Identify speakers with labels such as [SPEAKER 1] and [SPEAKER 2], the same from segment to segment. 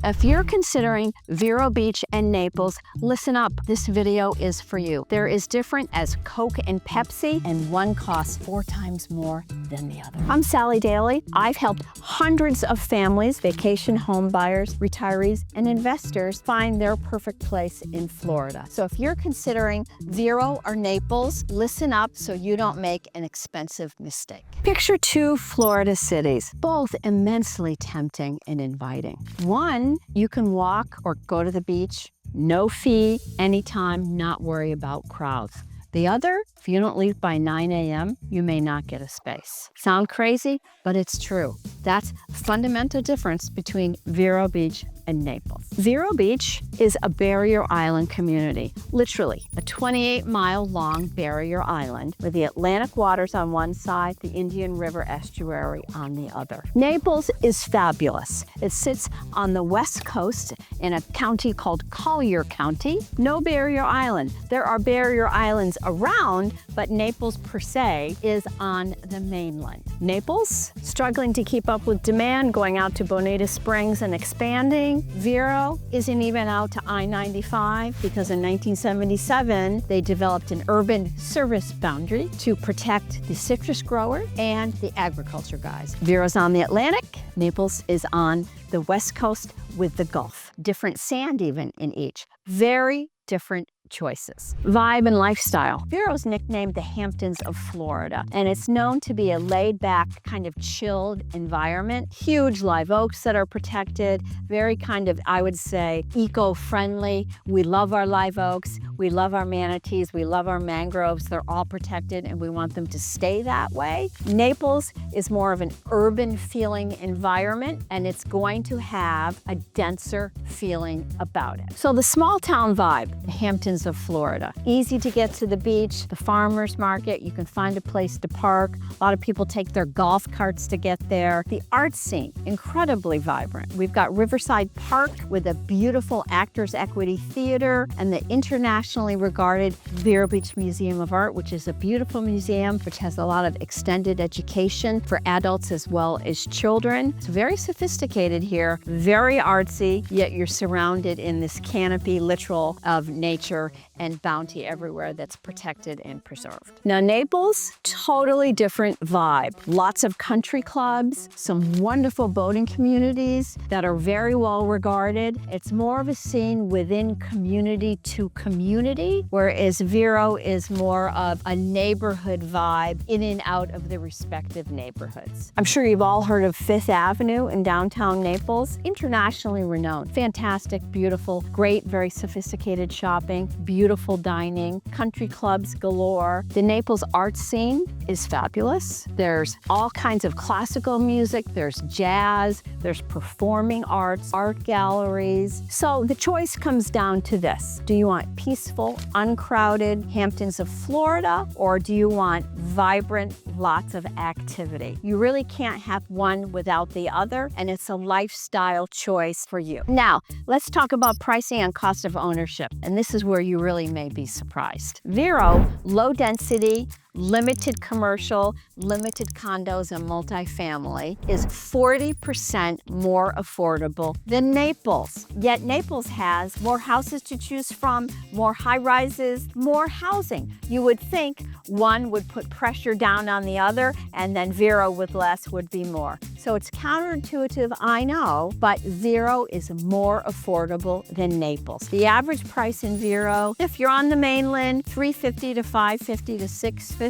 [SPEAKER 1] If you're considering Vero Beach and Naples, listen up. This video is for you. There is different as Coke and Pepsi, and one costs 4 times more than the other. I'm Sally Daley. I've helped hundreds of families, vacation home buyers, retirees, and investors find their perfect place in Florida. So if you're considering Vero or Naples, listen up so you don't make an expensive mistake. Picture 2 Florida cities, both immensely tempting and inviting. One, you can walk or go to the beach, no fee, anytime, not worry about crowds. The other, if you don't leave by 9 a.m., you may not get a space. Sound crazy? But it's true. That's the fundamental difference between Vero Beach and Naples. Vero Beach is a barrier island community, literally a 28-mile long barrier island with the Atlantic waters on one side, the Indian River estuary on the other. Naples is fabulous. It sits on the west coast in a county called Collier County. No barrier island. There are barrier islands around, but Naples per se is on the mainland. Naples, struggling to keep up with demand, going out to Bonita Springs and expanding. Vero isn't even out to I-95 because in 1977, they developed an urban service boundary to protect the citrus grower and the agriculture guys. Vero's on the Atlantic, Naples is on the west coast with the Gulf. Different sand even in each. Very different choices. Vibe and lifestyle. Vero's nicknamed the Hamptons of Florida, and it's known to be a laid-back, kind of chilled environment. Huge live oaks that are protected, very kind of, I would say, eco-friendly. We love our live oaks, we love our manatees, we love our mangroves. They're all protected, and we want them to stay that way. Naples is more of an urban feeling environment, and it's going to have a denser feeling about it. So the small town vibe, the Hamptons of Florida. Easy to get to the beach, the farmers market, you can find a place to park. A lot of people take their golf carts to get there. The art scene, incredibly vibrant. We've got Riverside Park with a beautiful Actors Equity Theater and the internationally regarded Vero Beach Museum of Art, which is a beautiful museum which has a lot of extended education for adults as well as children. It's very sophisticated here, very artsy, yet you're surrounded in this canopy, literal, of nature and bounty everywhere that's protected and preserved. Now Naples, totally different vibe. Lots of country clubs, some wonderful boating communities that are very well regarded. It's more of a scene within community to community, whereas Vero is more of a neighborhood vibe in and out of the respective neighborhoods. I'm sure you've all heard of 5th Avenue in downtown Naples, internationally renowned. Fantastic, beautiful, great, very sophisticated shopping, beautiful dining, country clubs galore. The Naples art scene is fabulous. There's all kinds of classical music, there's jazz, there's performing arts, art galleries. So the choice comes down to this. Do you want peaceful, uncrowded Hamptons of Florida, or do you want vibrant, lots of activity? You really can't have one without the other, and it's a lifestyle choice for you. Now, let's talk about pricing and cost of ownership, and this is where you really may be surprised. Vero, low density, limited commercial, limited condos and multifamily, is 40% more affordable than Naples. Yet Naples has more houses to choose from, more high-rises, more housing. You would think one would put pressure down on the other, and then Vero with less would be more. So it's counterintuitive, I know, but Vero is more affordable than Naples. The average price in Vero, if you're on the mainland, $350 to $550 to $650.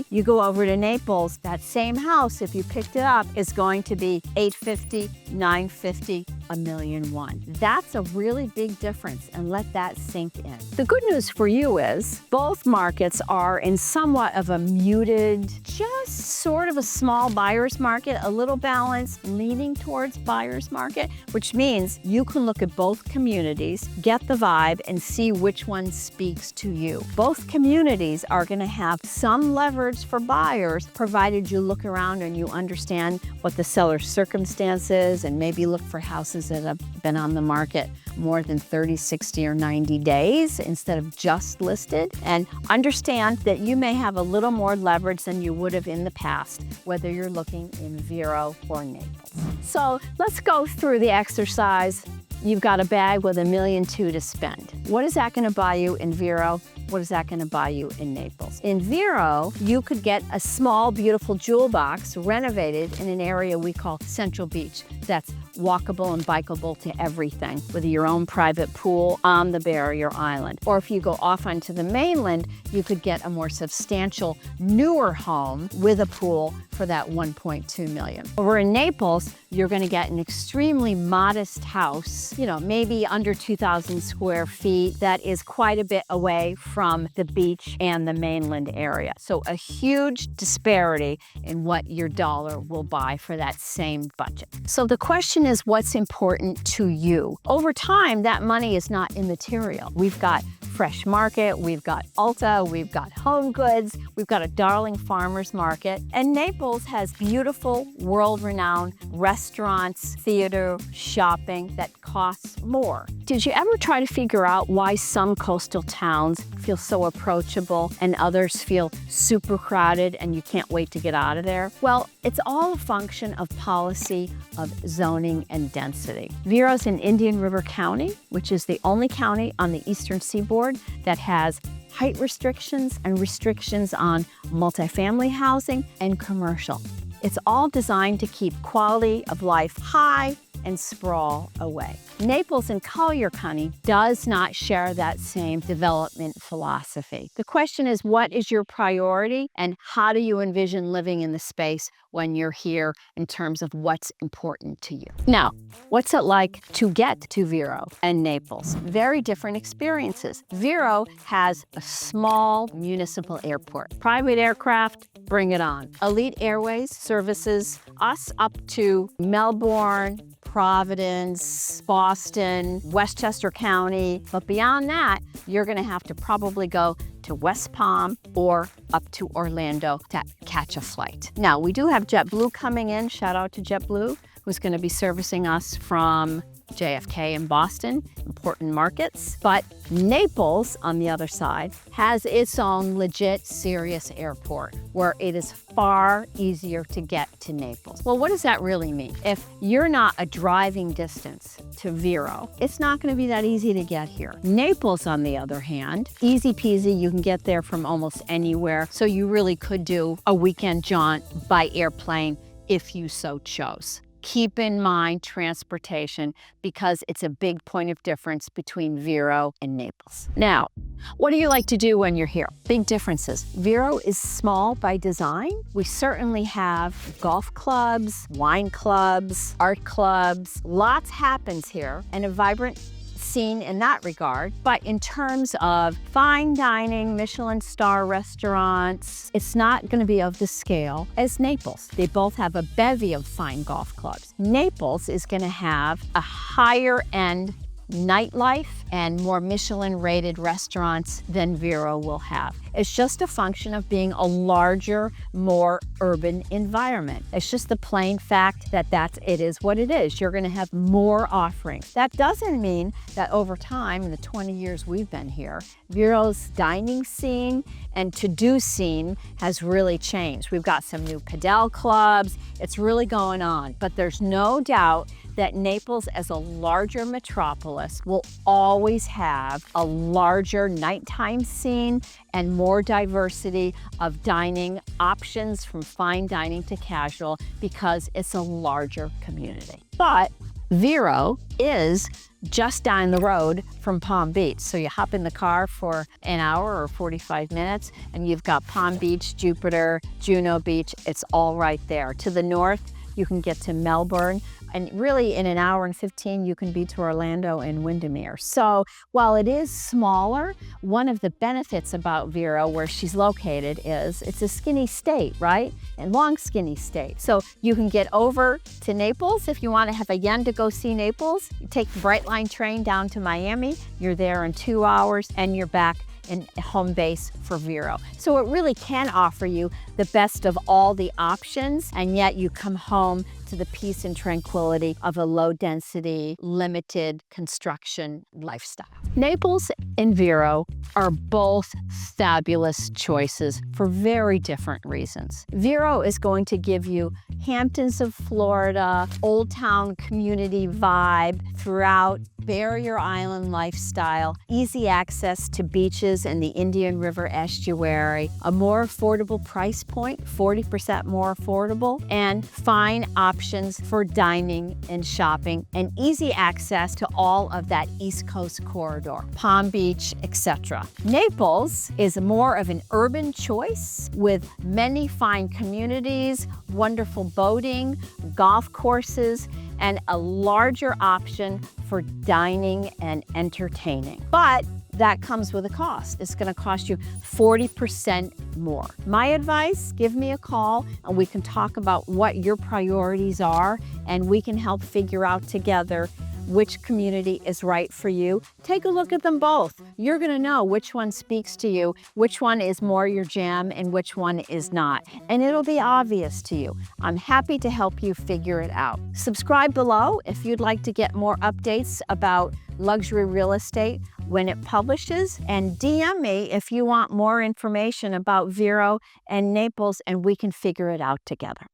[SPEAKER 1] You go over to Naples, that same house, if you picked it up, is going to be $850, $950, $1,000,001. That's a really big difference, and let that sink in. The good news for you is both markets are in somewhat of a muted, just sort of a small buyer's market, a little balance, leaning towards buyer's market, which means you can look at both communities, get the vibe, and see which one speaks to you. Both communities are going to have some leverage for buyers, provided you look around and you understand what the seller's circumstances, and maybe look for houses that have been on the market more than 30, 60, or 90 days instead of just listed, and understand that you may have a little more leverage than you would have in the past, whether you're looking in Vero or Naples. So let's go through the exercise you've got a bag with $1.2 million to spend. What is that gonna buy you in Vero? What is that gonna buy you in Naples? In Vero, you could get a small, beautiful jewel box renovated in an area we call Central Beach. That's walkable and bikeable to everything, with your own private pool on the barrier island. Or if you go off onto the mainland, you could get a more substantial, newer home with a pool for that $1.2 million. Over in Naples, you're gonna get an extremely modest house, maybe under 2,000 square feet, that is quite a bit away from the beach and the mainland area. So a huge disparity in what your dollar will buy for that same budget. So the question is, what's important to you? Over time, that money is not immaterial. We've got Fresh Market, we've got Ulta, we've got Home Goods, we've got a darling farmer's market, and Naples has beautiful, world-renowned restaurants, theater, shopping that costs more. Did you ever try to figure out why some coastal towns feel so approachable and others feel super crowded and you can't wait to get out of there? Well, it's all a function of policy, of zoning and density. Vero's in Indian River County, which is the only county on the eastern seaboard that has height restrictions and restrictions on multifamily housing and commercial. It's all designed to keep quality of life high and sprawl away. Naples in Collier County does not share that same development philosophy. The question is, what is your priority and how do you envision living in the space when you're here in terms of what's important to you? Now, what's it like to get to Vero and Naples? Very different experiences. Vero has a small municipal airport. Private aircraft, bring it on. Elite Airways services us up to Melbourne, Providence, Boston, Westchester County. But beyond that, you're gonna have to probably go to West Palm or up to Orlando to catch a flight. Now, we do have JetBlue coming in. Shout out to JetBlue, who's gonna be servicing us from JFK and Boston, important markets. But Naples, on the other side, has its own legit, serious airport where it is far easier to get to Naples. Well, what does that really mean? If you're not a driving distance to Vero, it's not going to be that easy to get here. Naples, on the other hand, easy peasy, you can get there from almost anywhere. So you really could do a weekend jaunt by airplane if you so chose. Keep in mind transportation because it's a big point of difference between Vero and Naples. Now, what do you like to do when you're here? Big differences. Vero is small by design. We certainly have golf clubs, wine clubs, art clubs. Lots happens here and a vibrant scene in that regard. But in terms of fine dining, Michelin star restaurants, it's not going to be of the scale as Naples. They both have a bevy of fine golf clubs. Naples is going to have a higher end nightlife and more Michelin-rated restaurants than Vero will have. It's just a function of being a larger, more urban environment. It's just the plain fact that it is what it is. You're gonna have more offerings. That doesn't mean that over time, in the 20 years we've been here, Vero's dining scene and to-do scene has really changed. We've got some new padel clubs. It's really going on, but there's no doubt that Naples, as a larger metropolis, will always have a larger nighttime scene and more diversity of dining options from fine dining to casual because it's a larger community. But Vero is just down the road from Palm Beach. So you hop in the car for an hour or 45 minutes and you've got Palm Beach, Jupiter, Juno Beach. It's all right there. To the north, you can get to Melbourne. And really, in an hour and 15, you can be to Orlando and Windermere. So while it is smaller, one of the benefits about Vero, where she's located, is it's a skinny state, right? And long skinny state. So you can get over to Naples if you want to have a yen to go see Naples. You take the Brightline train down to Miami. You're there in 2 hours and you're back in home base for Vero. So it really can offer you the best of all the options, and yet you come home to the peace and tranquility of a low density, limited construction lifestyle. Naples and Vero are both fabulous choices for very different reasons. Vero is going to give you Hamptons of Florida, Old Town community vibe throughout, barrier island lifestyle, easy access to beaches and the Indian River estuary, a more affordable price point, 40% more affordable, and fine options for dining and shopping, and easy access to all of that East Coast corridor, Palm Beach, etc. Naples is more of an urban choice with many fine communities, wonderful boating, golf courses, and a larger option for dining and entertaining. But that comes with a cost. It's going to cost you 40% more. My advice, give me a call and we can talk about what your priorities are, and we can help figure out together which community is right for you. Take a look at them both. You're gonna know which one speaks to you, which one is more your jam, and which one is not. And it'll be obvious to you. I'm happy to help you figure it out. Subscribe below if you'd like to get more updates about luxury real estate when it publishes, and DM me if you want more information about Vero and Naples, and we can figure it out together.